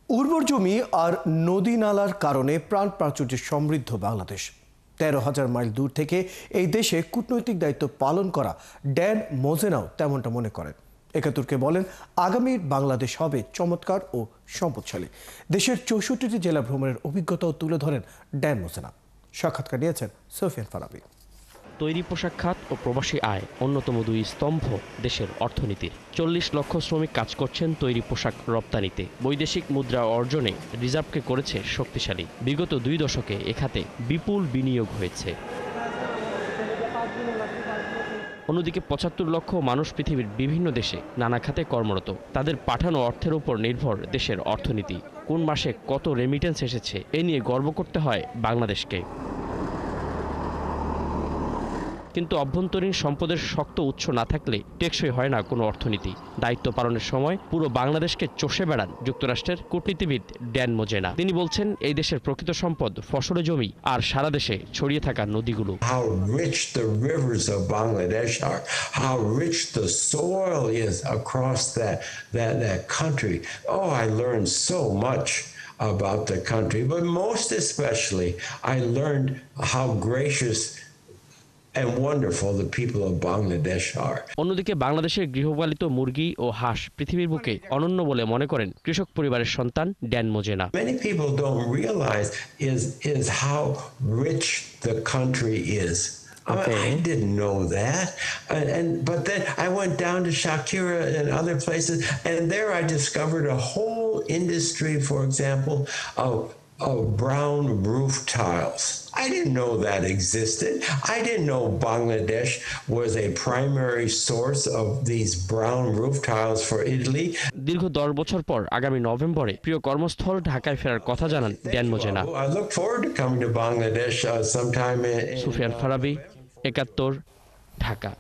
উর্বর জমি আর নদী নালার কারণে প্রাণ প্রাচুর্যে সমৃদ্ধ বাংলাদেশ। ১৩,০০০ মাইল দূর থেকে এই দেশে কূটনৈতিক দায়িত্ব পালন করা ড্যান মোজেনাও তেমনটা মনে করেন। একাত্তরকে বলেন আগামীর বাংলাদেশ হবে চমৎকার ও সম্পদশালী। দেশের ৬৪টি জেলা ভ্রমণের অভিজ্ঞতাও তুলে ধরেন ড্যান মোজেনা। সাক্ষাৎকার নিয়েছেন সুফিয়ান ফারাবী। তৈরি পোশাক খাত ও প্রবাসী আয় অন্যতম দুই স্তম্ভ দেশের অর্থনীতির। ৪০ লক্ষ শ্রমিক কাজ করছেন তৈরি পোশাক রপ্তানিতে। বৈদেশিক মুদ্রা অর্জনে রিজার্ভকে করেছে শক্তিশালী। বিগত ২ দশকে এ খাতে বিপুল বিনিয়োগ হয়েছে। অন্যদিকে ৭৫ লক্ষ মানুষ পৃথিবীর বিভিন্ন দেশে নানা খাতে কর্মরত। তাদের পাঠানো অর্থের উপর নির্ভর দেশের অর্থনীতি। কোন মাসে কত রেমিটেন্স এসেছে এ নিয়ে গর্ব করতে হয় বাংলাদেশকে। কিন্তু অভ্যন্তরীণ সম্পদের শক্ত উৎস না থাকলে টেকসই হয় না কোনো অর্থনীতি। দায়িত্ব পালনের সময় পুরো বাংলাদেশকে চষে বেড়ান যুক্তরাষ্ট্রের কূটনীতিবিদ ড্যান মোজেনা। তিনি বলছেন, এই দেশের প্রকৃত সম্পদ ফসল জমি আর সারা দেশে ছড়িয়ে থাকা নদীগুলো। How rich the rivers of Bangladesh are, how rich the soil is across that country. Oh, I learned so much about the country, but most especially I learned how gracious and wonderful the people of Bangladesh are. অন্যদিকে বাংলাদেশের গৃহপালিত মুরগি ও হাঁস পৃথিবীর বুকে অনন্য বলে মনে করেন কৃষক পরিবারের সন্তান Dan Mozena. Many people don't realize is how rich the country is. I didn't know that, but then I went down to Shakira and other places, and there I discovered a whole industry, for example, of brown roof tiles. I didn't know that existed. I didn't know Bangladesh was a primary source of these brown roof tiles for Italy. দীর্ঘ ১০ বছর পর আগামী নভেম্বরে প্রিয় কর্মস্থল ঢাকায় ফেরার কথা জানান Dan Mozena. I look forward to coming to Bangladesh sometime. Sufian Farabi, Ekattor, Dhaka.